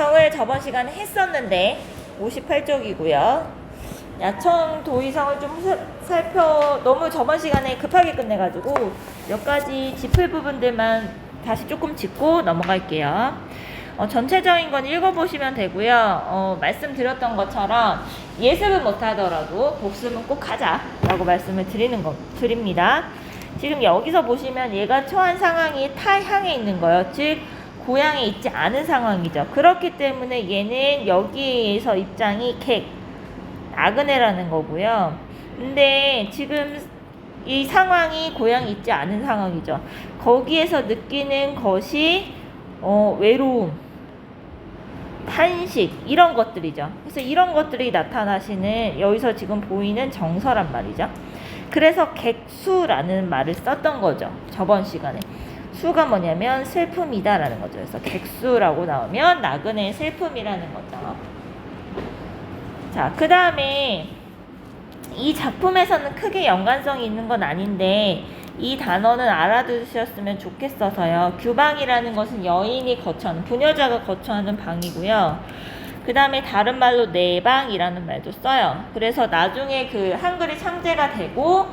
도의성을 저번 시간에 했었는데 58쪽이고요. 야청 도의성을 좀 너무 저번 시간에 급하게 끝내가지고 몇 가지 짚을 부분들만 다시 조금 짚고 넘어갈게요. 전체적인 건 읽어보시면 되고요. 말씀드렸던 것처럼 예습은 못하더라도 복습은 꼭 하자라고 말씀을 드립니다. 지금 여기서 보시면 얘가 처한 상황이 타향에 있는 거예요. 즉 고향에 있지 않은 상황이죠. 그렇기 때문에 얘는 여기에서 입장이 객, 나그네라는 거고요. 근데 지금 이 상황이 고향에 있지 않은 상황이죠. 거기에서 느끼는 것이 외로움, 탄식 이런 것들이죠. 그래서 이런 것들이 나타나시는 여기서 지금 보이는 정서란 말이죠. 그래서 객수라는 말을 썼던 거죠. 저번 시간에. 수가 뭐냐면 슬픔이다 라는 거죠. 그래서 객수라고 나오면 나그네의 슬픔이라는 거죠. 자, 그 다음에 이 작품에서는 크게 연관성이 있는 건 아닌데 이 단어는 알아두셨으면 좋겠어서요. 규방이라는 것은 여인이 거처하는, 부녀자가 거처하는 방이고요. 그 다음에 다른 말로 내방이라는 말도 써요. 그래서 나중에 그 한글이 창제가 되고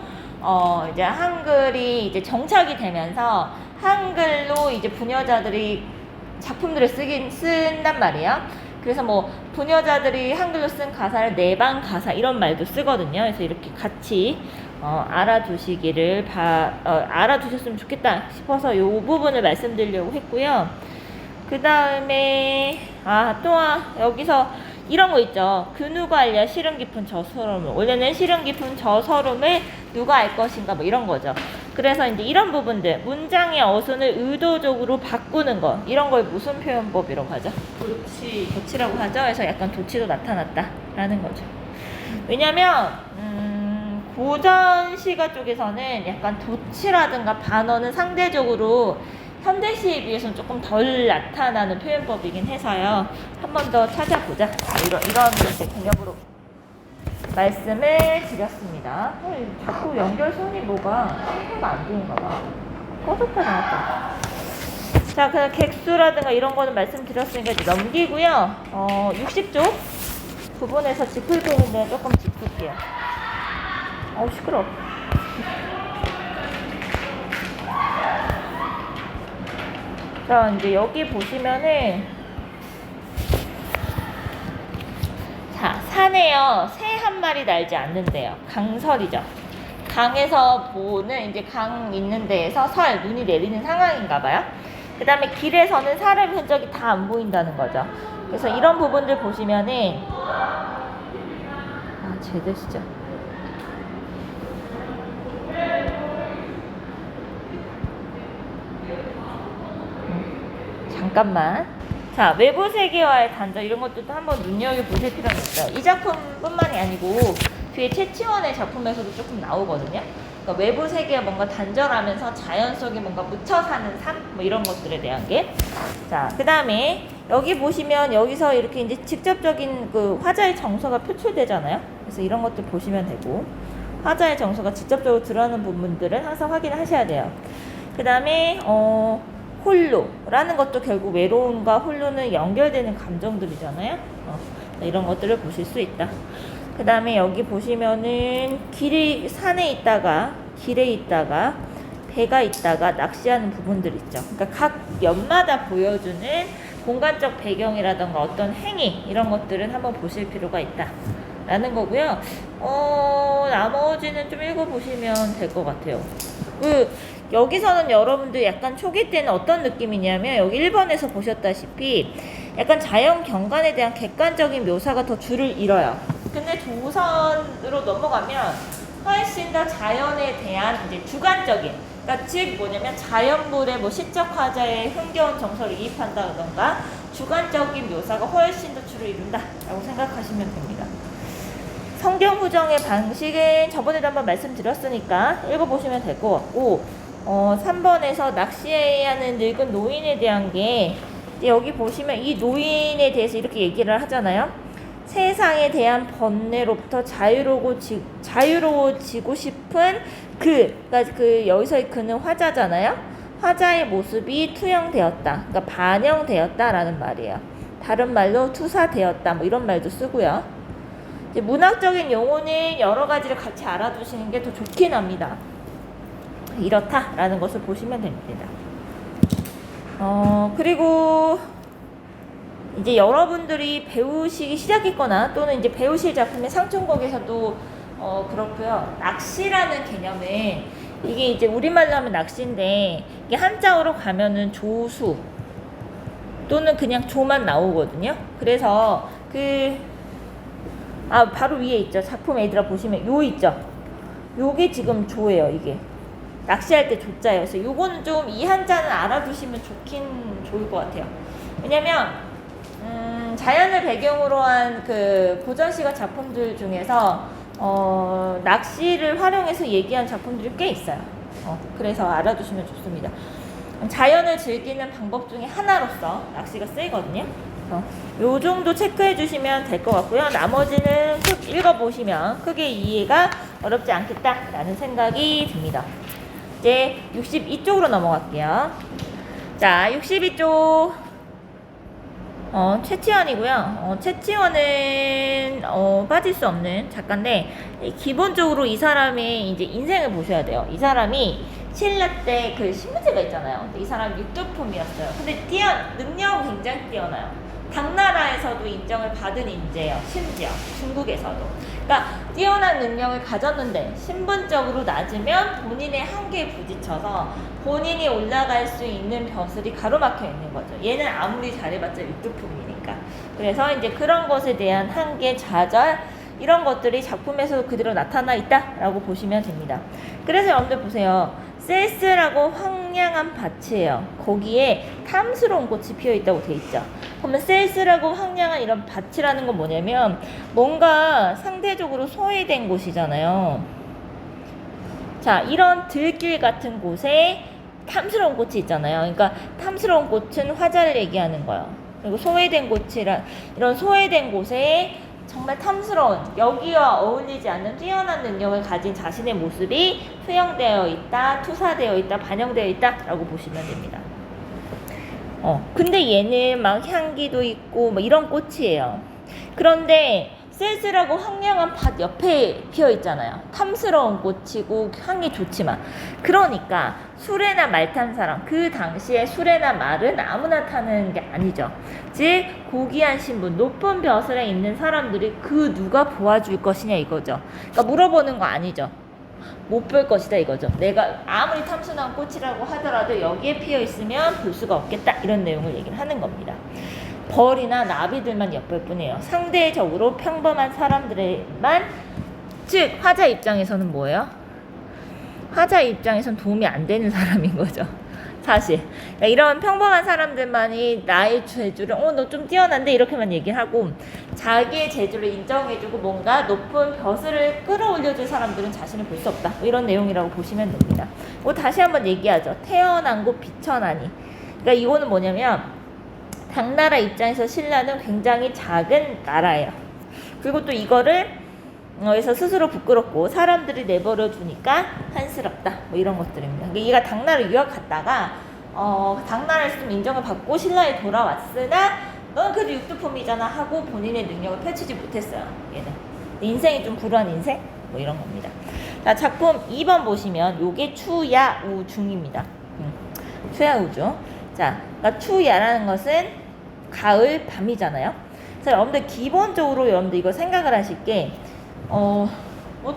이제 한글이 이제 정착이 되면서 한글로 이제 부녀자들이 작품들을 쓴단 말이에요. 그래서 뭐 부녀자들이 한글로 쓴 가사를 내방 가사 이런 말도 쓰거든요. 그래서 이렇게 같이 알아두셨으면 좋겠다 싶어서 이 부분을 말씀드리려고 했고요. 그 다음에 여기서 이런 거 있죠. 그 누가 알랴 시름 깊은 저 서름을. 원래는 시름 깊은 저 서름을 누가 알 것인가 뭐 이런 거죠. 그래서 이제 이런 부분들 문장의 어순을 의도적으로 바꾸는 거 이런 걸 무슨 표현법이라고 하죠? 도치라고 하죠. 그래서 약간 도치도 나타났다라는 거죠. 왜냐면 고전 시가 쪽에서는 약간 도치라든가 반어는 상대적으로 현대시에 비해서는 조금 덜 나타나는 표현법이긴 해서요. 한 번 더 찾아보자. 이런 이제 개념으로 말씀을 드렸습니다. 자꾸 연결선이 뭐가 상태가 안 좋은가 봐. 꺼졌다 나왔다. 자, 그냥 객수라든가 이런 거는 말씀드렸으니까 이제 넘기고요. 60쪽 부분에서 짚을 부분은 조금 짚을게요. 시끄러워. 자, 이제 여기 보시면은 자, 산에요. 새 한 마리 날지 않는데요. 강설이죠. 강에서 보는 이제 강 있는 데에서 눈이 내리는 상황인가 봐요. 그 다음에 길에서는 사람 흔적이 다 안 보인다는 거죠. 그래서 이런 부분들 보시면은 제대시죠. 잠깐만. 자, 외부 세계와의 단절 이런 것들도 한번 눈여겨보실 필요가 있어요. 이 작품뿐만이 아니고 뒤에 최치원의 작품에서도 조금 나오거든요. 그러니까 외부 세계와 뭔가 단절하면서 자연 속에 뭔가 묻혀 사는 삶 뭐 이런 것들에 대한 게. 자, 그 다음에 여기 보시면 여기서 이렇게 이제 직접적인 그 화자의 정서가 표출되잖아요. 그래서 이런 것들 보시면 되고 화자의 정서가 직접적으로 드러나는 부분들은 항상 확인을 하셔야 돼요. 그 다음에 홀로라는 것도 결국 외로움과 홀로는 연결되는 감정들이잖아요. 이런 것들을 보실 수 있다. 그 다음에 여기 보시면은 산에 있다가 길에 있다가 배가 있다가 낚시하는 부분들 있죠. 그러니까 각 연마다 보여주는 공간적 배경이라던가 어떤 행위 이런 것들은 한번 보실 필요가 있다 라는 거고요. 나머지는 좀 읽어보시면 될 것 같아요. 여기서는 여러분들 약간 초기 때는 어떤 느낌이냐면 여기 1번에서 보셨다시피 약간 자연 경관에 대한 객관적인 묘사가 더 줄을 잃어요. 근데 조선으로 넘어가면 훨씬 더 자연에 대한 이제 주관적인, 그러니까 즉 뭐냐면 자연물의 뭐 시적 화자의 흥겨운 정서를 이입한다던가 주관적인 묘사가 훨씬 더 줄을 이룬다라고 생각하시면 됩니다. 성경 후정의 방식은 저번에도 한번 말씀드렸으니까 읽어보시면 될 것 같고 3번에서 낚시하는 늙은 노인에 대한 게 여기 보시면 이 노인에 대해서 이렇게 얘기를 하잖아요. 세상에 대한 번뇌로부터 자유로워지고 싶은 그러니까 그 여기서의 그는 화자잖아요. 화자의 모습이 투영되었다. 그러니까 반영되었다라는 말이에요. 다른 말로 투사되었다. 뭐 이런 말도 쓰고요. 이제 문학적인 용어는 여러 가지를 같이 알아두시는 게 더 좋긴 합니다. 이렇다라는 것을 보시면 됩니다. 그리고 이제 여러분들이 배우시기 시작했거나 또는 이제 배우실 작품의 상층곡에서도 그렇고요. 낚시라는 개념은 이게 이제 우리말로 하면 낚시인데 이게 한자어로 가면은 조수 또는 그냥 조만 나오거든요. 그래서 바로 위에 있죠. 작품 애들아 보시면 요 있죠. 요게 지금 조예요. 이게 낚시할 때 조자예요. 그래서 요거는 좀 이 한자는 알아두시면 좋을 것 같아요. 왜냐면 자연을 배경으로 한 그 고전시가 작품들 중에서 낚시를 활용해서 얘기한 작품들이 꽤 있어요. 그래서 알아두시면 좋습니다. 자연을 즐기는 방법 중에 하나로서 낚시가 쓰이거든요. 요 정도 체크해 주시면 될 것 같고요. 나머지는 쭉 읽어보시면 크게 이해가 어렵지 않겠다라는 생각이 듭니다. 이제 62쪽으로 넘어갈게요. 자, 62쪽 최치원이고요. 최치원은 빠질 수 없는 작가인데 기본적으로 이 사람의 이제 인생을 보셔야 돼요. 이 사람이 신라 때 그 신문지가 있잖아요. 근데 이 사람 육두품이었어요. 근데 능력은 굉장히 뛰어나요. 당나라에서도 인정을 받은 인재예요. 심지어 중국에서도. 그러니까 뛰어난 능력을 가졌는데 신분적으로 낮으면 본인의 한계에 부딪혀서 본인이 올라갈 수 있는 벼슬이 가로막혀 있는 거죠. 얘는 아무리 잘해봤자 육두품이니까. 그래서 이제 그런 것에 대한 한계, 좌절 이런 것들이 작품에서 그대로 나타나 있다라고 보시면 됩니다. 그래서 여러분들 보세요. 쓸쓸하고 황량한 밭이에요. 거기에 탐스러운 꽃이 피어있다고 돼 있죠. 그러면 쓸쓸하고 황량한 이런 밭이라는 건 뭐냐면 뭔가 상대적으로 소외된 곳이잖아요. 자, 이런 들길 같은 곳에 탐스러운 꽃이 있잖아요. 그러니까 탐스러운 꽃은 화자를 얘기하는 거예요. 그리고 소외된 곳이란 이런 소외된 곳에 정말 탐스러운 여기와 어울리지 않는 뛰어난 능력을 가진 자신의 모습이 투영되어 있다, 투사되어 있다, 반영되어 있다라고 보시면 됩니다. 근데 얘는 막 향기도 있고 뭐 이런 꽃이에요. 그런데 쓸쓸하고 황량한 밭 옆에 피어 있잖아요. 탐스러운 꽃이고 향이 좋지만 그러니까 수레나 말 탄 사람 그 당시에 수레나 말은 아무나 타는 게 아니죠. 즉 고귀한 신분 높은 벼슬에 있는 사람들이 그 누가 보아줄 것이냐 이거죠. 그러니까 물어보는 거 아니죠. 못 볼 것이다 이거죠. 내가 아무리 탐스러운 꽃이라고 하더라도 여기에 피어 있으면 볼 수가 없겠다 이런 내용을 얘기를 하는 겁니다. 벌이나 나비들만 엿볼 뿐이에요. 상대적으로 평범한 사람들만, 즉 화자 입장에서는 뭐예요? 화자 입장에서는 도움이 안 되는 사람인 거죠. 사실 그러니까 이런 평범한 사람들만이 나의 재주를 너 좀 뛰어난데 이렇게만 얘기하고 자기의 재주를 인정해주고 뭔가 높은 벼슬을 끌어올려줄 사람들은 자신을 볼 수 없다. 이런 내용이라고 보시면 됩니다. 다시 한번 얘기하죠. 태어난 곳 비천하니. 그러니까 이거는 뭐냐면 당나라 입장에서 신라는 굉장히 작은 나라예요. 그리고 또 이거를 여기서 스스로 부끄럽고 사람들이 내버려 두니까 한스럽다. 뭐 이런 것들입니다. 그러니까 얘가 당나라 유학 갔다가 당나라에서 좀 인정을 받고 신라에 돌아왔으나 넌 그래도 육두품이잖아 하고 본인의 능력을 펼치지 못했어요. 얘는 인생이 좀 불우한 인생? 뭐 이런 겁니다. 자, 작품 2번 보시면 요게 추야우중입니다. 추야우중. 자, 그러니까 추야라는 것은 가을 밤이잖아요. 그래서 여러분들 기본적으로 여러분들 이거 생각을 하실 게 뭐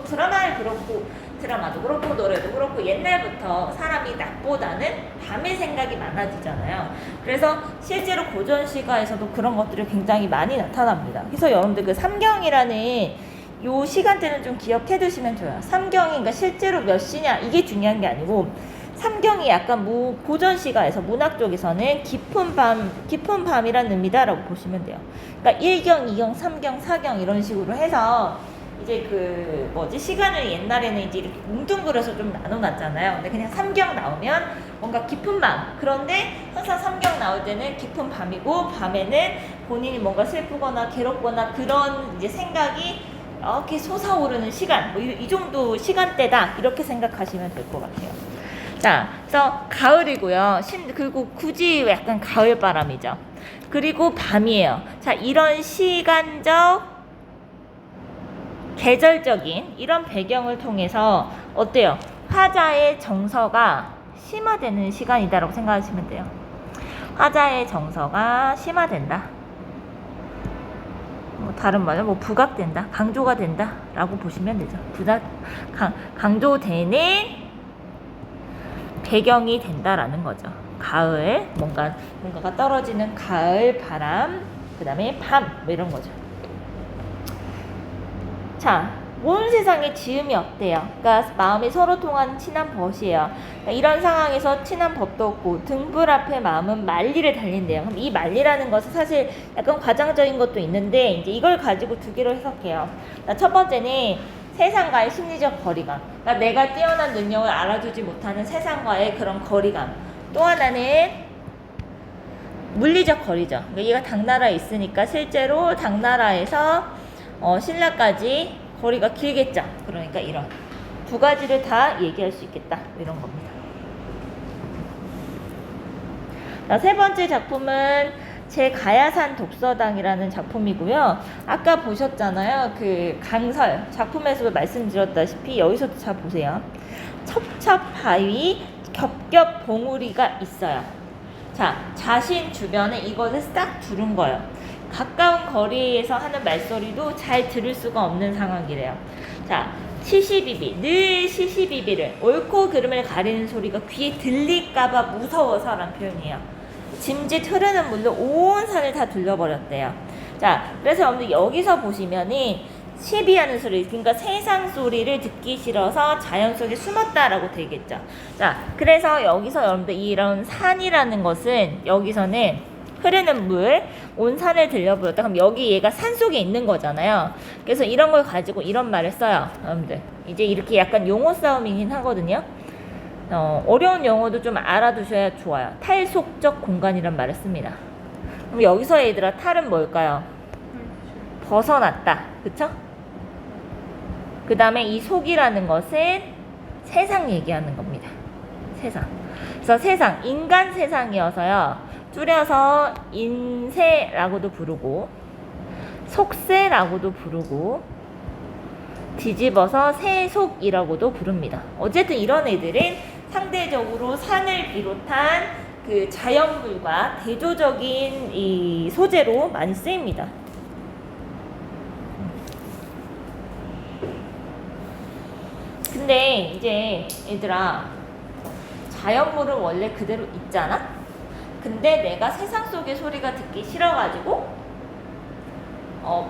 드라마도 그렇고 노래도 그렇고 옛날부터 사람이 낮보다는 밤의 생각이 많아지잖아요. 그래서 실제로 고전시가에서도 그런 것들이 굉장히 많이 나타납니다. 그래서 여러분들 그 삼경이라는 요 시간대는 좀 기억해 두시면 좋아요. 삼경이 그러니까 실제로 몇 시냐 이게 중요한 게 아니고 삼경이 약간 고전시가에서 문학 쪽에서는 깊은 밤이라는 의미다라고 보시면 돼요. 그러니까 1경, 2경, 3경, 4경 이런 식으로 해서 이제 시간을 옛날에는 이제 이렇게 뭉뚱그려서 좀 나눠놨잖아요. 근데 그냥 3경 나오면 뭔가 깊은 밤. 그런데 항상 3경 나올 때는 깊은 밤이고 밤에는 본인이 뭔가 슬프거나 괴롭거나 그런 이제 생각이 이렇게 솟아오르는 시간. 이 정도 시간대다. 이렇게 생각하시면 될 것 같아요. 자, 그래서 가을이고요. 그리고 굳이 약간 가을 바람이죠. 그리고 밤이에요. 자, 이런 시간적, 계절적인 이런 배경을 통해서 어때요? 화자의 정서가 심화되는 시간이다라고 생각하시면 돼요. 화자의 정서가 심화된다. 뭐 다른 말로 뭐 부각된다, 강조가 된다라고 보시면 되죠. 강조되는 배경이 된다라는 거죠. 가을, 뭔가가 떨어지는 가을 바람, 그 다음에 밤, 뭐 이런 거죠. 자, 온 세상에 지음이 없대요. 그러니까 마음이 서로 통한 친한 벗이에요. 그러니까 이런 상황에서 친한 법도 없고 등불 앞에 마음은 만리를 달린대요. 그럼 이 만리라는 것은 사실 약간 과장적인 것도 있는데 이제 이걸 가지고 두 개로 해석해요. 그러니까 첫 번째는 세상과의 심리적 거리감. 그러니까 내가 뛰어난 능력을 알아주지 못하는 세상과의 그런 거리감. 또 하나는 물리적 거리죠. 그러니까 얘가 당나라에 있으니까 실제로 당나라에서 신라까지 거리가 길겠죠. 그러니까 이런 두 가지를 다 얘기할 수 있겠다. 이런 겁니다. 자, 세 번째 작품은 제가야산 독서당이라는 작품이고요. 아까 보셨잖아요. 그 강설 작품에서도 말씀드렸다시피 여기서도 잘 보세요. 첩첩바위 겹겹 봉우리가 있어요. 자, 자신 주변에 이것을 싹 두른 거예요. 가까운 거리에서 하는 말소리도 잘 들을 수가 없는 상황이래요. 자, 시시비비, 늘 시시비비를, 옳고 그름을 가리는 소리가 귀에 들릴까봐 무서워서라는 표현이에요. 짐짓 흐르는 물로 온 산을 다 둘러버렸대요. 자, 그래서 여러분들 여기서 보시면은 시비하는 소리, 그러니까 세상 소리를 듣기 싫어서 자연 속에 숨었다라고 되겠죠. 자, 그래서 여기서 여러분들 이런 산이라는 것은 여기서는 흐르는 물, 온 산을 들려버렸다. 그럼 여기 얘가 산 속에 있는 거잖아요. 그래서 이런 걸 가지고 이런 말을 써요. 여러분들 이제 이렇게 약간 용어 싸움이긴 하거든요. 어려운 용어도 좀 알아두셔야 좋아요. 탈속적 공간이란 말을 씁니다. 그럼 여기서 얘들아 탈은 뭘까요? 벗어났다. 그쵸? 그 다음에 이 속이라는 것은 세상 얘기하는 겁니다. 세상. 그래서 세상, 인간 세상이어서요. 줄여서 인세라고도 부르고 속세라고도 부르고 뒤집어서 세속이라고도 부릅니다. 어쨌든 이런 애들은 상대적으로 산을 비롯한 그 자연물과 대조적인 이 소재로 많이 쓰입니다. 근데 이제 얘들아, 자연물은 원래 그대로 있잖아? 근데 내가 세상 속의 소리가 듣기 싫어가지고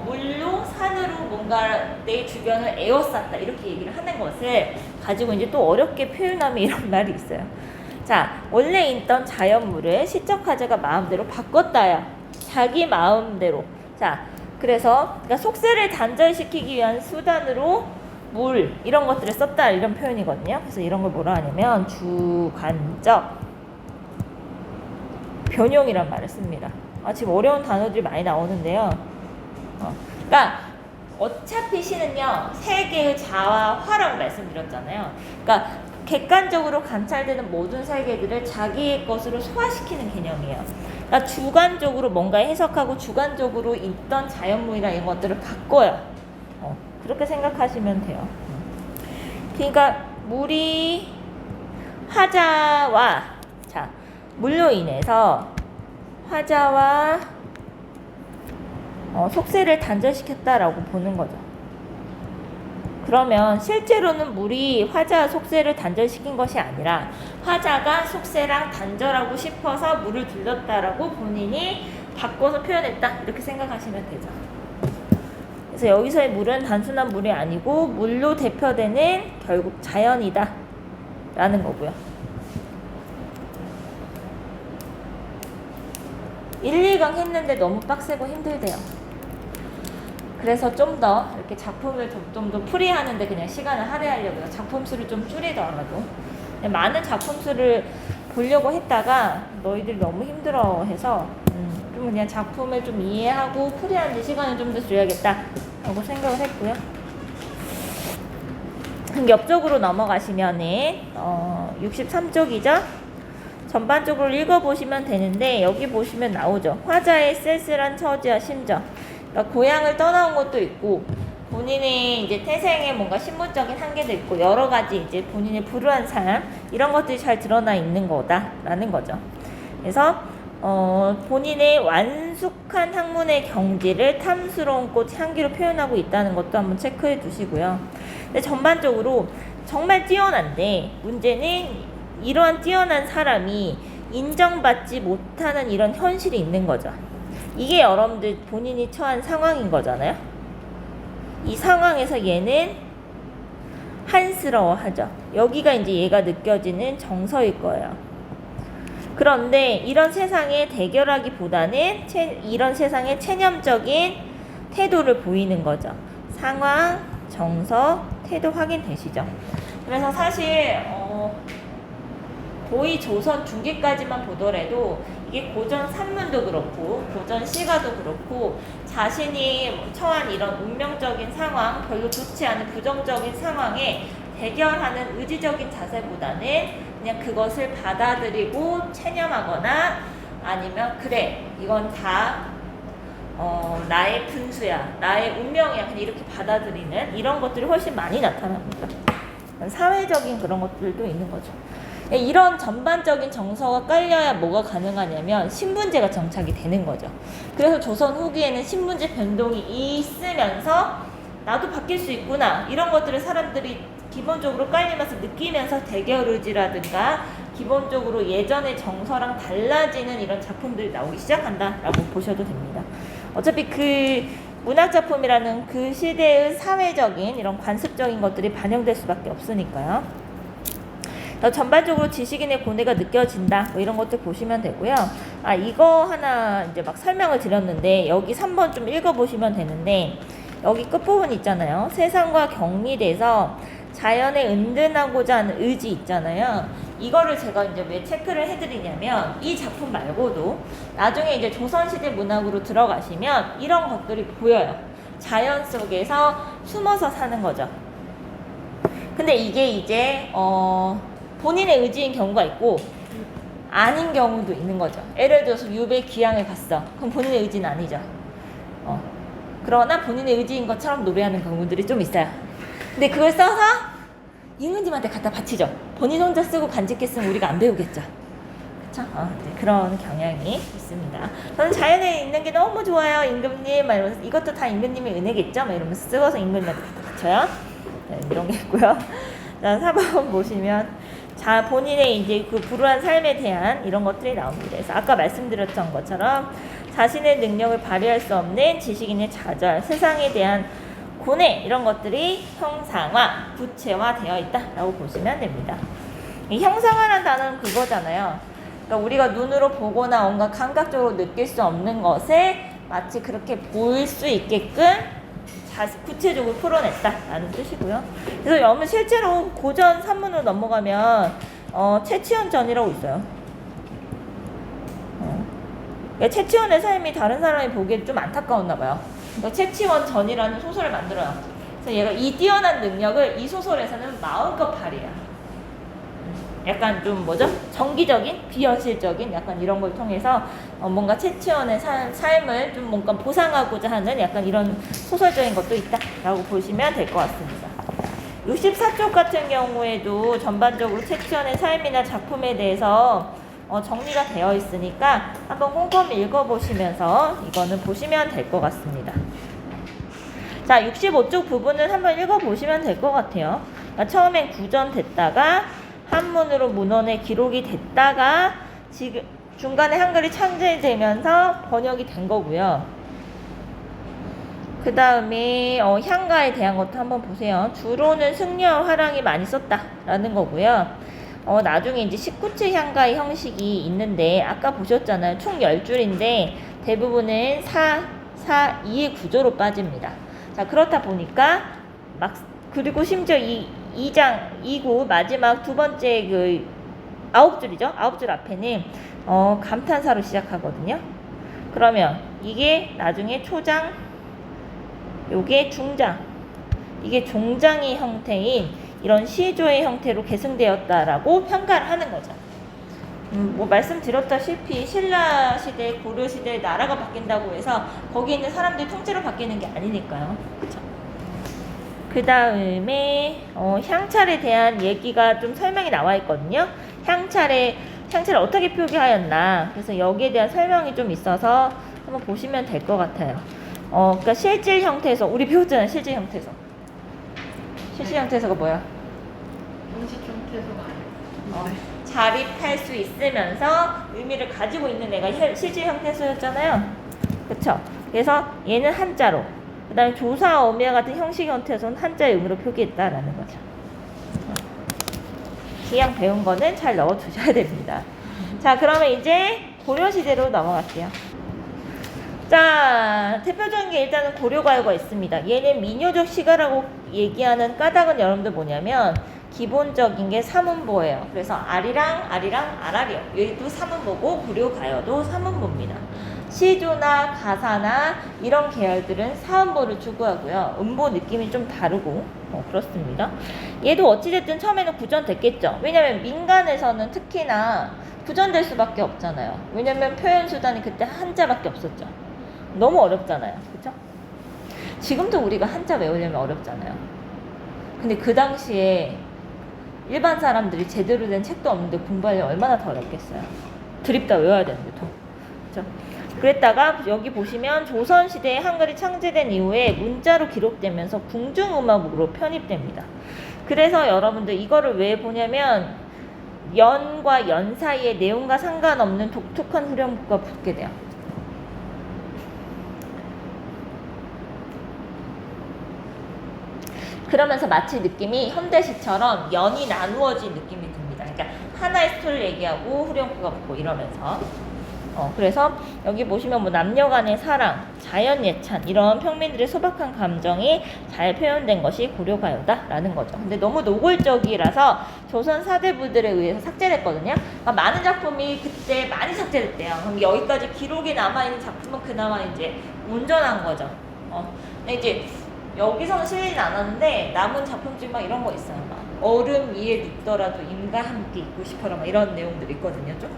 물로 산으로 뭔가 내 주변을 에워쌌다 이렇게 얘기를 하는 것을 가지고 이제 또 어렵게 표현하면 이런 말이 있어요. 자, 원래 있던 자연물을 시적 화자가 마음대로 바꿨다야. 자기 마음대로. 자, 그래서 그러니까 속세를 단절시키기 위한 수단으로 물 이런 것들을 썼다 이런 표현이거든요. 그래서 이런 걸 뭐라 하냐면 주관적 변용이란 말을 씁니다. 지금 어려운 단어들이 많이 나오는데요. 그러니까 어차피 시는요 세 개의 자와 화라고 말씀드렸잖아요. 그러니까 객관적으로 관찰되는 모든 세계들을 자기의 것으로 소화시키는 개념이에요. 그러니까 주관적으로 뭔가 해석하고 주관적으로 있던 자연물이나 이런 것들을 바꿔요. 그렇게 생각하시면 돼요. 그러니까 물이 화자와 물로 인해서 화자와 속세를 단절시켰다라고 보는 거죠. 그러면 실제로는 물이 화자와 속세를 단절시킨 것이 아니라 화자가 속세랑 단절하고 싶어서 물을 둘렀다라고 본인이 바꿔서 표현했다 이렇게 생각하시면 되죠. 그래서 여기서의 물은 단순한 물이 아니고 물로 대표되는 결국 자연이다 라는 거고요. 1, 2강 했는데 너무 빡세고 힘들대요. 그래서 좀 더 이렇게 작품을 좀 더 풀이하는데 그냥 시간을 할애하려고요. 작품 수를 좀 줄이더라도. 많은 작품 수를 보려고 했다가 너희들이 너무 힘들어해서 좀 그냥 작품을 좀 이해하고 풀이하는 데 시간을 좀 더 줄여야겠다 라고 생각을 했고요. 그럼 옆쪽으로 넘어가시면은 63쪽이죠. 전반적으로 읽어보시면 되는데 여기 보시면 나오죠. 화자의 쓸쓸한 처지와 심정. 그러니까 고향을 떠나온 것도 있고 본인의 이제 태생의 뭔가 신분적인 한계도 있고 여러 가지 이제 본인의 불우한 삶 이런 것들이 잘 드러나 있는 거다라는 거죠. 그래서 본인의 완숙한 학문의 경지를 탐스러운 꽃 향기로 표현하고 있다는 것도 한번 체크해 두시고요. 근데 전반적으로 정말 뛰어난데 문제는 이러한 뛰어난 사람이 인정받지 못하는 이런 현실이 있는 거죠. 이게 여러분들 본인이 처한 상황인 거잖아요. 이 상황에서 얘는 한스러워하죠. 여기가 이제 얘가 느껴지는 정서일 거예요. 그런데 이런 세상에 대결하기보다는 이런 세상에 체념적인 태도를 보이는 거죠. 상황, 정서, 태도 확인되시죠? 그래서 사실 고위 조선 중기까지만 보더라도 이게 고전 산문도 그렇고 고전 시가도 그렇고 자신이 처한 이런 운명적인 상황, 별로 좋지 않은 부정적인 상황에 대결하는 의지적인 자세보다는 그냥 그것을 받아들이고 체념하거나 아니면 그래 이건 다 나의 분수야, 나의 운명이야, 그냥 이렇게 받아들이는 이런 것들이 훨씬 많이 나타납니다. 사회적인 그런 것들도 있는 거죠. 이런 전반적인 정서가 깔려야 뭐가 가능하냐면 신분제가 정착이 되는 거죠. 그래서 조선 후기에는 신분제 변동이 있으면서 나도 바뀔 수 있구나 이런 것들을 사람들이 기본적으로 깔리면서 느끼면서 대결의지라든가 기본적으로 예전의 정서랑 달라지는 이런 작품들이 나오기 시작한다라고 보셔도 됩니다. 어차피 그 문학작품이라는 그 시대의 사회적인 이런 관습적인 것들이 반영될 수밖에 없으니까요. 전반적으로 지식인의 고뇌가 느껴진다 뭐 이런 것들 보시면 되고요. 이거 하나 이제 막 설명을 드렸는데 여기 3번 좀 읽어보시면 되는데 여기 끝부분 있잖아요. 세상과 격리돼서 자연에 은둔하고자 하는 의지 있잖아요. 이거를 제가 이제 왜 체크를 해드리냐면 이 작품 말고도 나중에 이제 조선시대 문학으로 들어가시면 이런 것들이 보여요. 자연 속에서 숨어서 사는 거죠. 근데 이게 이제 본인의 의지인 경우가 있고 아닌 경우도 있는 거죠. 예를 들어서 유배 귀향을 갔어. 그럼 본인의 의지는 아니죠. 그러나 본인의 의지인 것처럼 노래하는 경우들이 좀 있어요. 근데 그걸 써서 임금님한테 갖다 바치죠. 본인 혼자 쓰고 간직했으면 우리가 안 배우겠죠. 그쵸? 네, 그런 경향이 있습니다. 저는 자연에 있는 게 너무 좋아요, 임금님. 막 이러면서 이것도 다 임금님의 은혜겠죠? 막 이러면서 쓰고서 임금님한테 갖다 바쳐요. 네, 이런 게 있고요. 자, 4번 보시면 본인의 이제 그 불우한 삶에 대한 이런 것들이 나옵니다. 그래서 아까 말씀드렸던 것처럼 자신의 능력을 발휘할 수 없는 지식인의 좌절, 세상에 대한 고뇌 이런 것들이 형상화, 구체화 되어 있다라고 보시면 됩니다. 이 형상화라는 단어는 그거잖아요. 그러니까 우리가 눈으로 보거나 뭔가 감각적으로 느낄 수 없는 것을 마치 그렇게 보일 수 있게끔 구체적으로 풀어냈다라는 뜻이고요. 그래서 여러분 실제로 고전 산문으로 넘어가면 채치원 전이라고 있어요. 그러니까 채치원의 삶이 다른 사람이 보기엔 좀 안타까웠나 봐요. 그러니까 채치원 전이라는 소설을 만들어요. 그래서 얘가 이 뛰어난 능력을 이 소설에서는 마음껏 발휘해요. 약간 좀 정기적인, 비현실적인 약간 이런 걸 통해서 뭔가 채치원의 삶을 좀 뭔가 보상하고자 하는 약간 이런 소설적인 것도 있다라고 보시면 될 것 같습니다. 64쪽 같은 경우에도 전반적으로 채치원의 삶이나 작품에 대해서 정리가 되어 있으니까 한번 꼼꼼히 읽어보시면서 이거는 보시면 될 것 같습니다. 자, 65쪽 부분은 한번 읽어보시면 될 것 같아요. 그러니까 처음엔 구전됐다가 한문으로 문헌에 기록이 됐다가 지금 중간에 한글이 창제되면서 번역이 된 거고요. 그 다음에 향가에 대한 것도 한번 보세요. 주로는 승려와 화랑이 많이 썼다라는 거고요. 나중에 이제 19체 향가의 형식이 있는데 아까 보셨잖아요. 총 10줄인데 대부분은 2의 구조로 빠집니다. 자, 그렇다 보니까 그리고 심지어 2구 마지막 두 번째 그 9줄이죠. 9줄 앞에는 감탄사로 시작하거든요. 그러면 이게 나중에 초장, 요게 중장, 이게 종장의 형태인 이런 시조의 형태로 계승되었다라고 평가를 하는 거죠. 뭐 말씀드렸다시피 신라 시대, 고려 시대 나라가 바뀐다고 해서 거기 있는 사람들이 통째로 바뀌는 게 아니니까요. 그쵸? 그 다음에 향찰에 대한 얘기가 좀 설명이 나와 있거든요. 향찰을 어떻게 표기하였나. 그래서 여기에 대한 설명이 좀 있어서 한번 보시면 될 것 같아요. 그러니까 실질 형태에서 우리 배웠잖아요. 실질 형태에서. 실질 형태에서가 뭐야? 공식 형태에서가 아니에요. 자립할 수 있으면서 의미를 가지고 있는 애가 실질 형태에서였잖아요. 그쵸? 그래서 얘는 한자로, 그 다음에 조사, 어미와 같은 형식 형태에서는 한자의 의미로 표기했다라는 거죠. 기왕 배운 거는 잘 넣어두셔야 됩니다. 자, 그러면 이제 고려시대로 넘어갈게요. 자, 대표적인 게 일단은 고려가요가 있습니다. 얘는 민요적 시가라고 얘기하는 까닭은 여러분들 뭐냐면 기본적인 게 사문보예요. 그래서 아리랑, 아라리요. 얘도 사문보고 고려가요도 사문보입니다. 시조나 가사나 이런 계열들은 사음보를 추구하고요. 음보 느낌이 좀 다르고 그렇습니다. 얘도 어찌됐든 처음에는 구전됐겠죠. 왜냐면 민간에서는 특히나 구전될 수밖에 없잖아요. 왜냐면 표현 수단이 그때 한자밖에 없었죠. 너무 어렵잖아요. 그쵸? 지금도 우리가 한자 외우려면 어렵잖아요. 근데 그 당시에 일반 사람들이 제대로 된 책도 없는데 공부하려면 얼마나 더 어렵겠어요. 드립다 외워야 되는데 또. 그쵸? 그랬다가 여기 보시면 조선시대에 한글이 창제된 이후에 문자로 기록되면서 궁중음악으로 편입됩니다. 그래서 여러분들 이거를 왜 보냐면 연과 연 사이에 내용과 상관없는 독특한 후렴구가 붙게 돼요. 그러면서 마치 느낌이 현대시처럼 연이 나누어진 느낌이 듭니다. 그러니까 하나의 스토리를 얘기하고 후렴구가 붙고 이러면서 그래서 여기 보시면 뭐 남녀간의 사랑, 자연예찬 이런 평민들의 소박한 감정이 잘 표현된 것이 고려가요다라는 거죠. 근데 너무 노골적이라서 조선 사대부들에 의해서 삭제됐거든요. 그러니까 많은 작품이 그때 많이 삭제됐대요. 그럼 여기까지 기록이 남아있는 작품은 그나마 이제 온전한 거죠. 근데 이제 여기서는 실리진 않았는데 남은 작품 중에 막 이런 거 있어요. 막 얼음 위에 눕더라도 임과 함께 있고 싶어라 막 이런 내용들이 있거든요. 좀.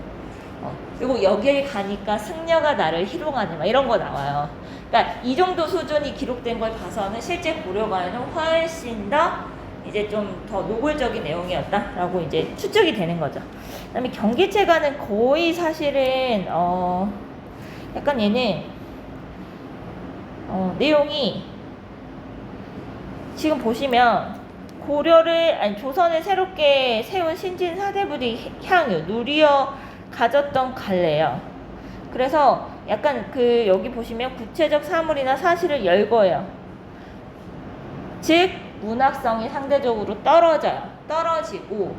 그리고 여기에 가니까 승려가 나를 희롱하네 막 이런 거 나와요. 그러니까 이 정도 수준이 기록된 걸 봐서는 실제 고려가요는 훨씬 더 이제 좀 더 노골적인 내용이었다라고 이제 추측이 되는 거죠. 그다음에 경기체가는 거의 사실은 약간 얘는 내용이 지금 보시면 조선을 새롭게 세운 신진 사대부들이 향유, 누리어 가졌던 갈래요. 그래서 약간 여기 보시면 구체적 사물이나 사실을 열거해요. 즉, 문학성이 상대적으로 떨어지고,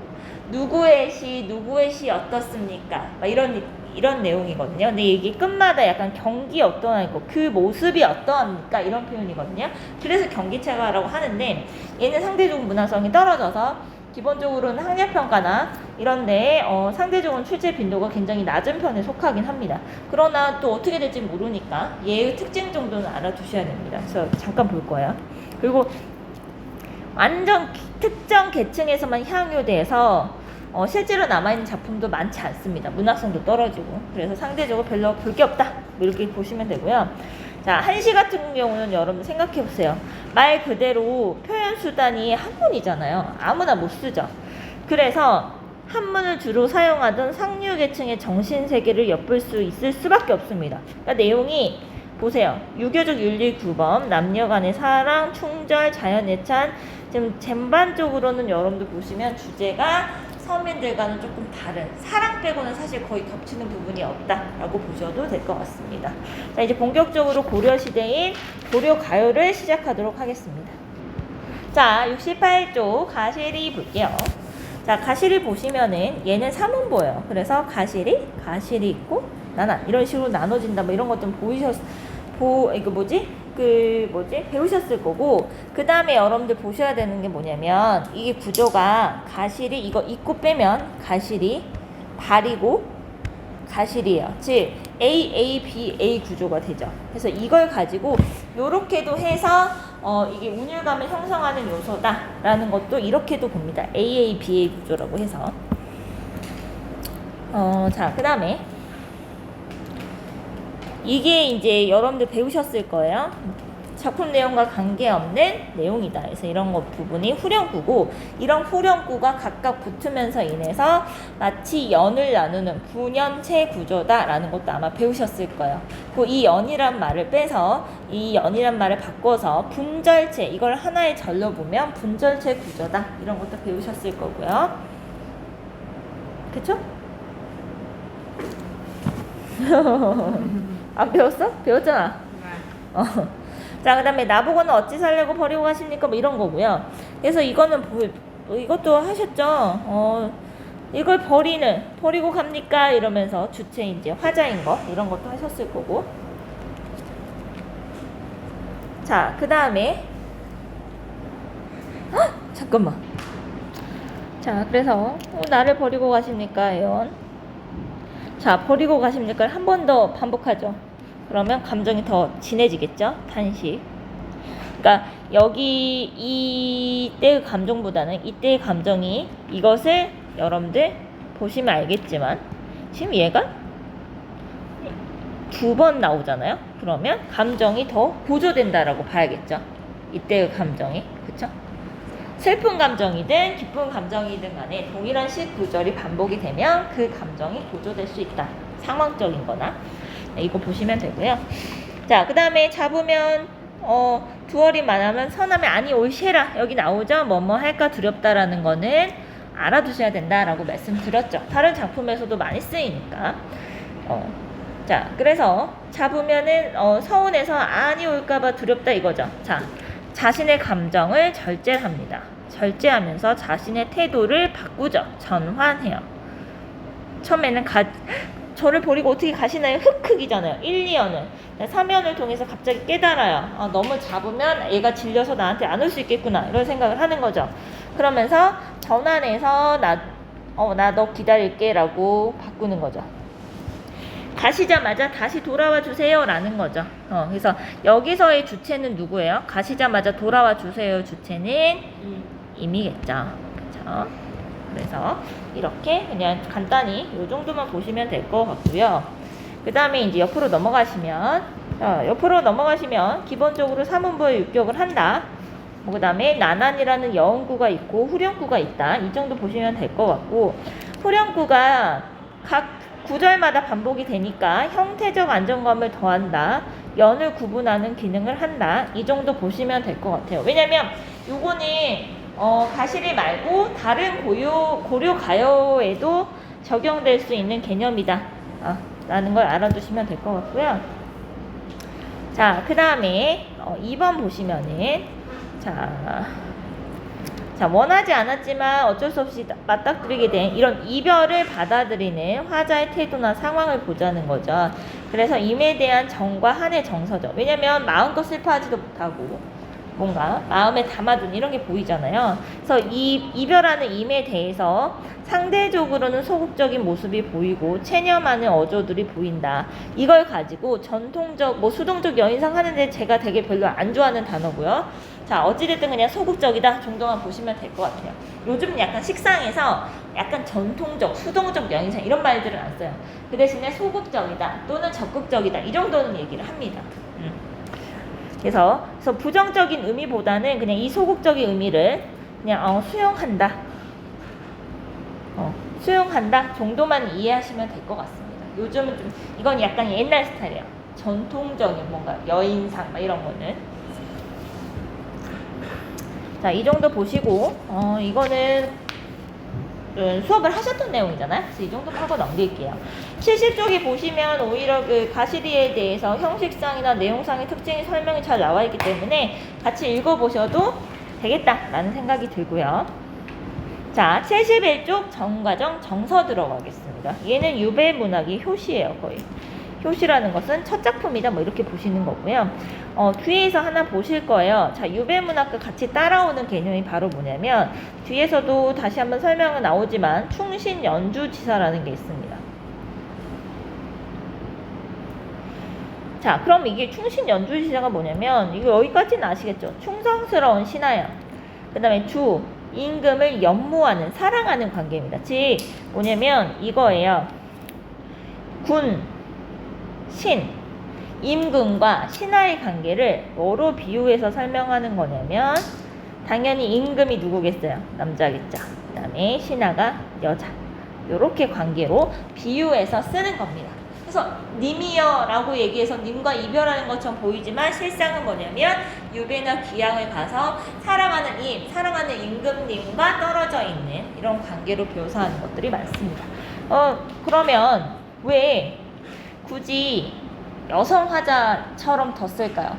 누구의 시 어떻습니까? 막 이런 내용이거든요. 근데 이게 끝마다 약간 경기 어떠하고 그 모습이 어떠합니까? 이런 표현이거든요. 그래서 경기체가라고 하는데 얘는 상대적으로 문화성이 떨어져서 기본적으로는 학력평가나 이런 데에 상대적으로 출제 빈도가 굉장히 낮은 편에 속하긴 합니다. 그러나 또 어떻게 될지 모르니까 얘의 특징 정도는 알아두셔야 됩니다. 그래서 잠깐 볼 거예요. 그리고 완전 특정 계층에서만 향유돼서 실제로 남아있는 작품도 많지 않습니다. 문학성도 떨어지고. 그래서 상대적으로 별로 볼 게 없다. 이렇게 보시면 되고요. 자, 한시 같은 경우는 여러분 생각해 보세요. 말 그대로 표현 수단이 한문이잖아요. 아무나 못 쓰죠. 그래서 한문을 주로 사용하던 상류 계층의 정신세계를 엿볼 수 있을 수밖에 없습니다. 그러니까 내용이 보세요. 유교적 윤리 규범, 남녀간의 사랑, 충절, 자연예찬. 지금 전반적으로는 여러분들 보시면 주제가 서민들과는 조금 다른, 사랑 빼고는 사실 거의 겹치는 부분이 없다라고 보셔도 될 것 같습니다. 자, 이제 본격적으로 고려시대인 고려가요를 시작하도록 하겠습니다. 자, 68쪽 가시리 볼게요. 자, 가시리 보시면은 얘는 사문보예요. 그래서 가시리 있고 나나 이런 식으로 나눠진다. 뭐 이런 것 좀 배우셨을 거고, 그 다음에 여러분들 보셔야 되는 게 뭐냐면, 이게 구조가 가시리, 이거 입구 빼면 가시리, 발이고 가시리예요. 즉, A, B, A 구조가 되죠. 그래서 이걸 가지고, 요렇게도 해서, 이게 운율감을 형성하는 요소다라는 것도 이렇게도 봅니다. A, B, A 구조라고 해서. 자, 그 다음에 이게 이제 여러분들 배우셨을 거예요. 작품 내용과 관계없는 내용이다. 그래서 이런 것 부분이 후렴구고, 이런 후렴구가 각각 붙으면서 인해서 마치 연을 나누는 분연체 구조다라는 것도 아마 배우셨을 거예요. 이 연이란 말을 빼서 이 연이란 말을 바꿔서 분절체, 이걸 하나의 절로 보면 분절체 구조다. 이런 것도 배우셨을 거고요. 그쵸? 안 배웠어? 배웠잖아. 자, 그 다음에 나보고는 어찌 살려고 버리고 가십니까? 뭐 이런 거고요. 그래서 이거는 이것도 하셨죠. 이걸 버리고 갑니까? 이러면서 주체 이제 화자인 거 이런 것도 하셨을 거고. 자, 그 다음에 잠깐만. 자, 그래서 나를 버리고 가십니까? 예언. 자, 버리고 가십니까? 한 번 더 반복하죠. 그러면 감정이 더 진해지겠죠? 탄식. 그러니까 여기 이때의 감정보다는 이때의 감정이, 이것을 여러분들 보시면 알겠지만 지금 얘가 두 번 나오잖아요. 그러면 감정이 더 고조된다라고 봐야겠죠. 이때의 감정이. 그쵸? 슬픈 감정이든 기쁜 감정이든 간에 동일한 식 구절이 반복이 되면 그 감정이 고조될 수 있다. 상황적인 거나. 이거 보시면 되고요. 자, 그 다음에 잡으면 두어리 만하면 선하면 아니 올시라 여기 나오죠. 뭐뭐 할까 두렵다라는 거는 알아두셔야 된다라고 말씀드렸죠. 다른 작품에서도 많이 쓰이니까. 자, 그래서 잡으면은 서운해서 아니 올까봐 두렵다 이거죠. 자, 자신의 감정을 절제합니다. 절제하면서 자신의 태도를 바꾸죠. 전환해요. 처음에는 저를 버리고 어떻게 가시나요? 흑흑이잖아요. 1, 2연은. 3연을 통해서 갑자기 깨달아요. 너무 잡으면 얘가 질려서 나한테 안 올 수 있겠구나. 이런 생각을 하는 거죠. 그러면서 전환해서 나 너 기다릴게 라고 바꾸는 거죠. 가시자마자 다시 돌아와 주세요 라는 거죠. 그래서 여기서의 주체는 누구예요? 가시자마자 돌아와 주세요 주체는 임이겠죠. 그렇죠? 그래서 이렇게 그냥 간단히 이 정도만 보시면 될 것 같고요. 그 다음에 이제 옆으로 넘어가시면 기본적으로 사문부의 육격을 한다. 그 다음에 나난이라는 여운구가 있고 후렴구가 있다. 이 정도 보시면 될 것 같고, 후렴구가 각 구절마다 반복이 되니까 형태적 안정감을 더한다. 연을 구분하는 기능을 한다. 이 정도 보시면 될 것 같아요. 왜냐면 요거는 가시리 말고 다른 고려 가요에도 적용될 수 있는 개념이다. 라는 걸 알아두시면 될 것 같고요. 자, 그 다음에 2번 보시면은 자, 원하지 않았지만 어쩔 수 없이 맞닥뜨리게 된 이런 이별을 받아들이는 화자의 태도나 상황을 보자는 거죠. 그래서 임에 대한 정과 한의 정서죠. 왜냐면 마음껏 슬퍼하지도 못하고 뭔가 마음에 담아둔 이런 게 보이잖아요. 그래서 이 이별하는 임에 대해서 상대적으로는 소극적인 모습이 보이고 체념하는 어조들이 보인다. 이걸 가지고 전통적 수동적 여인상 하는데 제가 되게 별로 안 좋아하는 단어고요. 자, 어찌됐든 그냥 소극적이다 정도만 보시면 될 것 같아요. 요즘 약간 식상해서 약간 전통적, 수동적 여인상 이런 말들은 안 써요. 그 대신에 소극적이다 또는 적극적이다 이 정도는 얘기를 합니다. 그래서 부정적인 의미보다는 그냥 이 소극적인 의미를 그냥 수용한다. 수용한다 정도만 이해하시면 될 것 같습니다. 요즘은 좀 이건 약간 옛날 스타일이에요. 전통적인 뭔가 여인상 이런 거는. 자, 이 정도 보시고 이거는 수업을 하셨던 내용이잖아요. 그래서 이 정도만 하고 넘길게요. 70쪽에 보시면 오히려 그 가시리에 대해서 형식상이나 내용상의 특징이 설명이 잘 나와 있기 때문에 같이 읽어보셔도 되겠다라는 생각이 들고요. 자, 71쪽 정과정 정서 들어가겠습니다. 얘는 유배 문학의 효시예요, 거의. 효시라는 것은 첫 작품이다 뭐 이렇게 보시는 거고요. 뒤에서 하나 보실 거예요. 자, 유배문학과 같이 따라오는 개념이 바로 뭐냐면 뒤에서도 다시 한번 설명은 나오지만 충신연주지사라는 게 있습니다. 자, 그럼 이게 충신연주지사가 뭐냐면 이거 여기까지는 아시겠죠? 충성스러운 신하야. 그 다음에 임금을 연모하는, 사랑하는 관계입니다. 즉 뭐냐면 이거예요. 군, 신, 임금과 신하의 관계를 뭐로 비유해서 설명하는 거냐면 당연히 임금이 누구겠어요? 남자겠죠. 그 다음에 신하가 여자. 요렇게 관계로 비유해서 쓰는 겁니다. 그래서 님이여 라고 얘기해서 님과 이별하는 것처럼 보이지만 실상은 뭐냐면 유배나 귀양을 가서 사랑하는 사랑하는 임금님과 떨어져 있는 이런 관계로 묘사하는 것들이 많습니다. 그러면 왜 굳이 여성 화자처럼 더 쓸까요?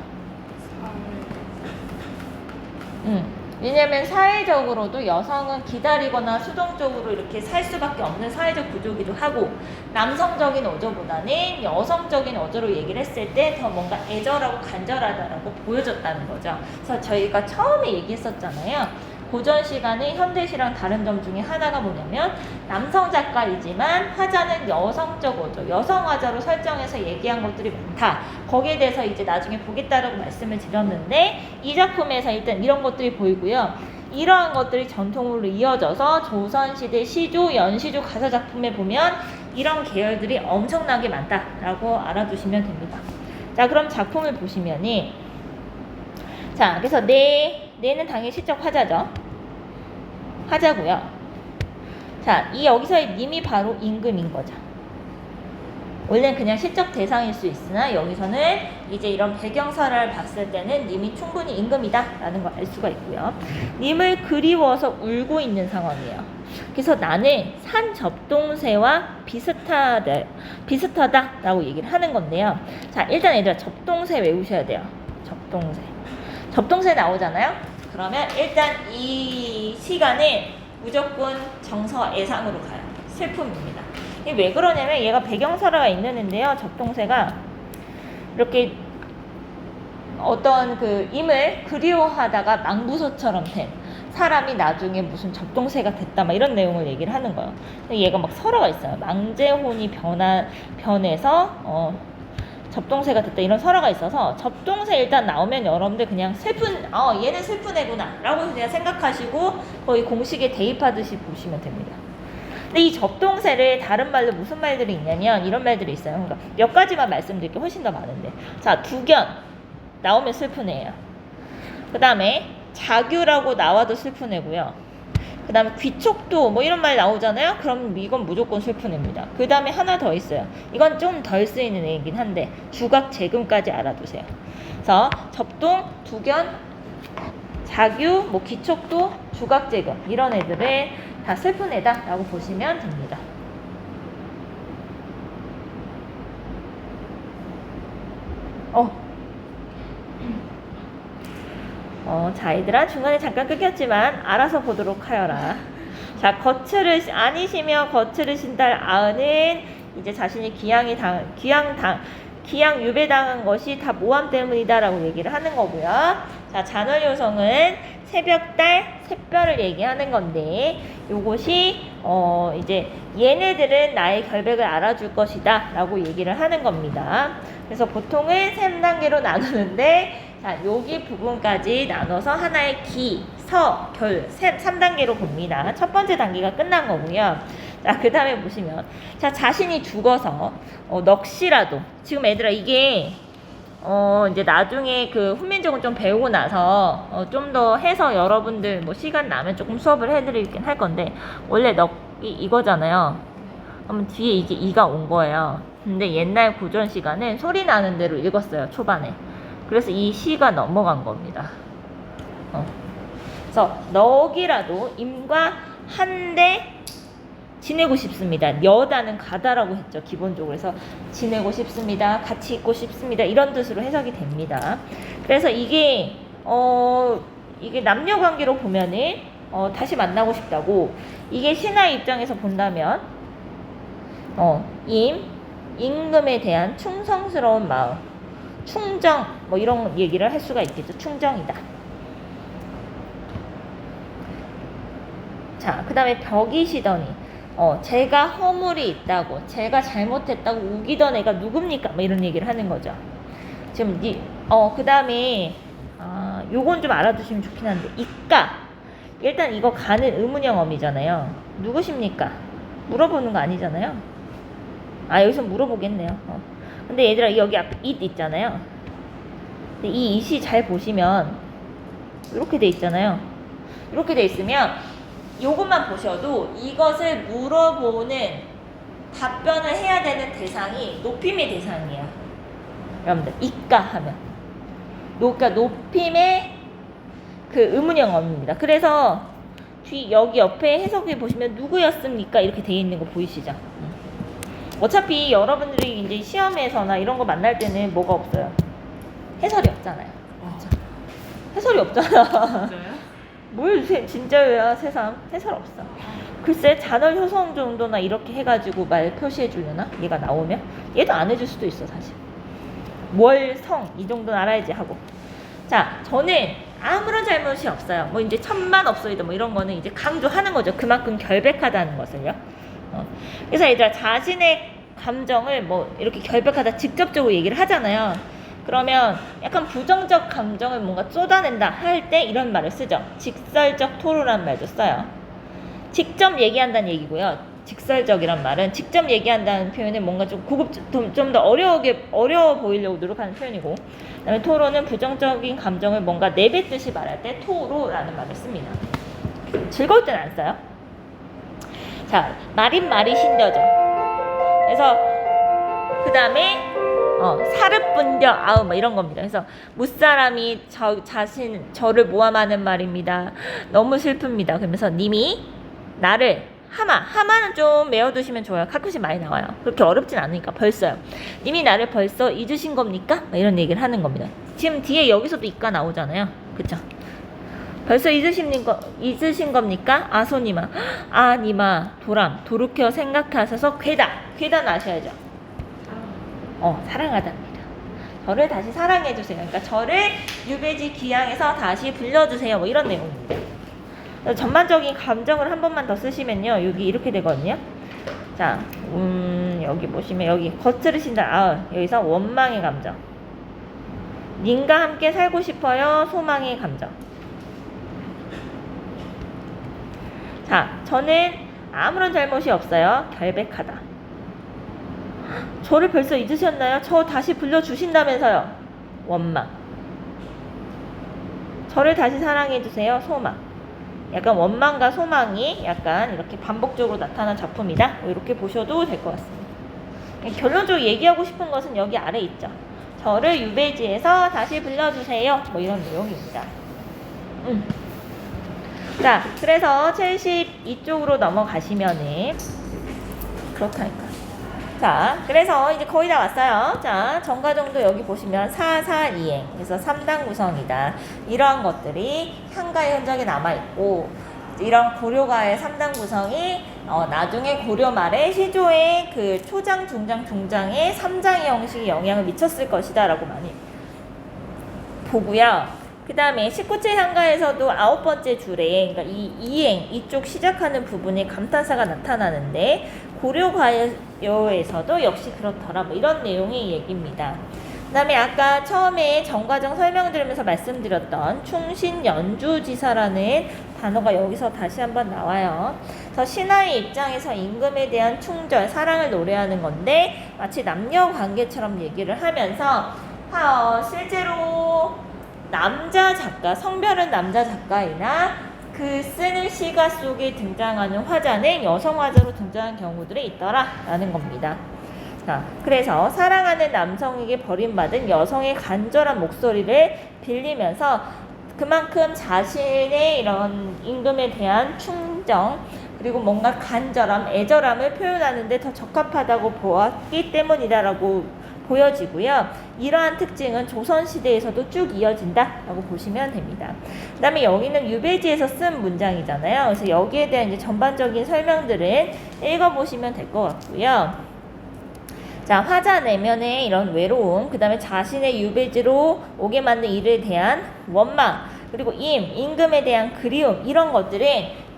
왜냐면 사회적으로도 여성은 기다리거나 수동적으로 이렇게 살 수밖에 없는 사회적 구조기도 하고 남성적인 어조보다는 여성적인 어조로 얘기를 했을 때 더 뭔가 애절하고 간절하다라고 보여졌다는 거죠. 그래서 저희가 처음에 얘기했었잖아요. 고전 시간의 현대 시랑 다른 점 중에 하나가 뭐냐면 남성 작가이지만 화자는 여성적 어조, 여성 화자로 설정해서 얘기한 것들이 많다. 거기에 대해서 이제 나중에 보겠다라고 말씀을 드렸는데 이 작품에서 일단 이런 것들이 보이고요. 이러한 것들이 전통으로 이어져서 조선시대 시조, 연시조 가사 작품에 보면 이런 계열들이 엄청나게 많다라고 알아두시면 됩니다. 자, 그럼 작품을 보시면이 자, 그래서 내는 당연히 시적 화자죠. 화자고요. 자, 이 여기서의 님이 바로 임금인 거죠. 원래는 그냥 시적 대상일 수 있으나 여기서는 이제 이런 배경사를 봤을 때는 님이 충분히 임금이다라는 걸 알 수가 있고요. 님을 그리워서 울고 있는 상황이에요. 그래서 나는 산 접동새와 비슷하다라고 얘기를 하는 건데요. 자, 일단 얘들아 접동새 외우셔야 돼요. 접동새 나오잖아요. 그러면 일단 이 시간에 무조건 정서애상으로 가요. 슬픔입니다. 이게 왜 그러냐면 얘가 배경설화가 있는데요. 접동새가 이렇게 어떤 그 임을 그리워하다가 망부소처럼 된 사람이 나중에 무슨 접동새가 됐다 막 이런 내용을 얘기를 하는 거예요. 얘가 막 설화가 있어요. 망제혼이 변해서 접동새가 됐다 이런 설화가 있어서 접동새 일단 나오면 여러분들 그냥 얘는 슬픈 애구나 라고 그냥 생각하시고 거의 공식에 대입하듯이 보시면 됩니다. 근데 이 접동새를 다른 말로 무슨 말들이 있냐면 이런 말들이 있어요. 그러니까 몇 가지만 말씀드릴 게 훨씬 더 많은데 자, 두견 나오면 슬픈 애예요. 그 다음에 자규라고 나와도 슬픈 애고요. 그 다음에 귀촉도 뭐 이런 말 나오잖아요. 그럼 이건 무조건 슬픈 애입니다. 그 다음에 하나 더 있어요. 이건 좀 덜 쓰이는 애이긴 한데 주각 재금까지 알아두세요. 그래서 접동, 두견, 자규, 뭐 귀촉도, 주각 재금 이런 애들을 다 슬픈 애다 라고 보시면 됩니다. 자, 얘들아 중간에 잠깐 끊겼지만 알아서 보도록 하여라. 자, 아니시며 거칠을 신달 아은은 이제 자신이 귀양 유배당한 것이 다 모함 때문이다라고 얘기를 하는 거고요. 자, 잔월요성은 새벽달, 샛별을 얘기하는 건데 요것이 이제 얘네들은 나의 결백을 알아줄 것이다 라고 얘기를 하는 겁니다. 그래서 보통은 3단계로 나누는데 자, 여기 부분까지 나눠서 하나의 기, 서, 결 3단계로 봅니다. 첫 번째 단계가 끝난 거고요. 자, 그 다음에 보시면 자, 자신이 죽어서 넋이라도 지금 얘들아 이게 이제 나중에 그 훈민정음 좀 배우고 나서 좀 더 해서 여러분들 뭐 시간 나면 조금 수업을 해드리긴 할 건데 원래 넋이 이거잖아요. 그러면 뒤에 이게 이가 온 거예요. 근데 옛날 고전 시간은 소리 나는 대로 읽었어요. 초반에. 그래서 이 시가 넘어간 겁니다. 그래서 넋이라도 임과 한데 지내고 싶습니다. 여다는 가다라고 했죠. 기본적으로. 그래서 지내고 싶습니다. 같이 있고 싶습니다. 이런 뜻으로 해석이 됩니다. 그래서 이게 남녀 관계로 보면은 다시 만나고 싶다고 이게 신하의 입장에서 본다면 임금에 대한 충성스러운 마음 충정 뭐 이런 얘기를 할 수가 있겠죠. 충정이다. 자, 그 다음에 벽이시더니 제가 허물이 있다고 제가 잘못했다고 우기던 애가 누굽니까? 뭐 이런 얘기를 하는 거죠. 지금 그 다음에 요건 좀 알아두시면 좋긴 한데 일단 이거 가는 의문형 어미잖아요. 누구십니까? 물어보는 거 아니잖아요. 아, 여기서 물어보겠네요. 근데 얘들아, 여기 앞에 it 있잖아요. 근데 이 it이 잘 보시면 이렇게 돼 있잖아요. 이렇게 돼 있으면 요것만 보셔도 이것을 물어보는 답변을 해야 되는 대상이 높임의 대상이에요. 여러분들, 이까 하면 그러니까 높임의 그 의문형 어미입니다. 그래서 뒤 여기 옆에 해석해 보시면 누구였습니까? 이렇게 돼 있는 거 보이시죠? 어차피 여러분들이 이제 시험에서나 이런 거 만날 때는 뭐가 없어요? 해설이 없잖아요. 그렇죠? 해설이 없잖아. 진짜요? 뭘 진짜야 세상 해설 없어. 글쎄 잔어 효성 정도나 이렇게 해가지고 말 표시해 주려나? 얘가 나오면 얘도 안 해줄 수도 있어 사실. 월성 이 정도는 알아야지 하고. 자, 저는 아무런 잘못이 없어요. 뭐 이제 천만 없어이다 뭐 이런 거는 이제 강조하는 거죠. 그만큼 결백하다는 것을요. 그래서 얘들아, 자신의 감정을 뭐 이렇게 결백하다 직접적으로 얘기를 하잖아요. 그러면 약간 부정적 감정을 뭔가 쏟아낸다 할 때 이런 말을 쓰죠. 직설적 토로라는 말도 써요. 직접 얘기한다는 얘기고요. 직설적이란 말은 직접 얘기한다는 표현은 뭔가 좀 좀 더 어려워 보이려고 노력하는 표현이고, 그다음에 토로는 부정적인 감정을 뭔가 내뱉듯이 말할 때 토로라는 말을 씁니다. 즐거울 때는 안 써요. 자, 말이 신려죠. 그래서 그 다음에 사르분려 아우 뭐 이런 겁니다. 그래서 무사람이 저를 모함하는 말입니다. 너무 슬픕니다. 그러면서 님이 나를 하마는 좀 외워두시면 좋아요. 가끔씩 많이 나와요. 그렇게 어렵진 않으니까 벌써요. 님이 나를 벌써 잊으신 겁니까? 이런 얘기를 하는 겁니다. 지금 뒤에 여기서도 이까 나오잖아요. 그쵸? 벌써 잊으신 겁니까? 아소니마. 니마 돌이켜 생각하셔서 괴담 아셔야죠. 사랑하답니다. 저를 다시 사랑해주세요. 그러니까 저를 유배지 기양에서 다시 불러주세요. 뭐 이런 내용입니다. 전반적인 감정을 한 번만 더 쓰시면요. 여기 이렇게 되거든요. 자, 여기 보시면 여기 거스르신다. 여기서 원망의 감정. 님과 함께 살고 싶어요. 소망의 감정. 자, 저는 아무런 잘못이 없어요. 결백하다. 저를 벌써 잊으셨나요? 저 다시 불러주신다면서요. 원망. 저를 다시 사랑해주세요. 소망. 약간 원망과 소망이 약간 이렇게 반복적으로 나타난 작품이다. 이렇게 보셔도 될 것 같습니다. 결론적으로 얘기하고 싶은 것은 여기 아래 있죠. 저를 유배지에서 다시 불러주세요. 뭐 이런 내용입니다. 자, 그래서 72쪽으로 넘어가시면은 그렇다니까. 자, 그래서 이제 거의 다 왔어요. 자, 정가정도 여기 보시면 사사이행, 그래서 3단 구성이다. 이러한 것들이 향가의 흔적이 남아있고, 이런 고려가의 3단 구성이 나중에 고려 말에 시조의 그 초장, 중장, 중장의 3장의 형식이 영향을 미쳤을 것이다 라고 많이 보고요. 그 다음에 19체 향가에서도 9번째 줄에, 그러니까 이 이행, 이쪽 시작하는 부분에 감탄사가 나타나는데, 고려가요에서도 역시 그렇더라. 뭐 이런 내용의 얘기입니다. 그 다음에 아까 처음에 정과정 설명 들으면서 말씀드렸던 충신연주지사라는 단어가 여기서 다시 한번 나와요. 그래서 신하의 입장에서 임금에 대한 충절, 사랑을 노래하는 건데, 마치 남녀 관계처럼 얘기를 하면서 실제로 남자 작가, 성별은 남자 작가이나 그 쓰는 시가 속에 등장하는 화자는 여성 화자로 등장한 경우들이 있더라 라는 겁니다. 자, 그래서 사랑하는 남성에게 버림받은 여성의 간절한 목소리를 빌리면서 그만큼 자신의 이런 임금에 대한 충정, 그리고 뭔가 간절함, 애절함을 표현하는데 더 적합하다고 보았기 때문이다라고 보여지고요. 이러한 특징은 조선시대에서도 쭉 이어진다라고 보시면 됩니다. 그 다음에 여기는 유배지에서 쓴 문장이잖아요. 그래서 여기에 대한 이제 전반적인 설명들은 읽어보시면 될 것 같고요. 자, 화자 내면의 이런 외로움, 그 다음에 자신의 유배지로 오게 만든 일에 대한 원망, 그리고 임금에 대한 그리움, 이런 것들은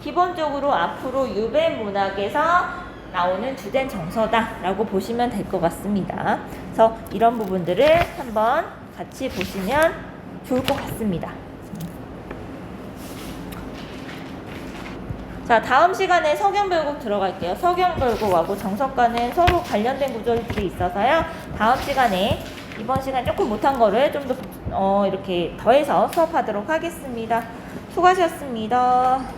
기본적으로 앞으로 유배 문학에서 나오는 주된 정서다라고 보시면 될 것 같습니다. 그래서 이런 부분들을 한번 같이 보시면 좋을 것 같습니다. 자, 다음 시간에 석영별곡 들어갈게요. 석영별곡하고 정석과는 서로 관련된 구절들이 있어서요. 다음 시간에 이번 시간 조금 못한 거를 좀 더 이렇게 더해서 수업하도록 하겠습니다. 수고하셨습니다.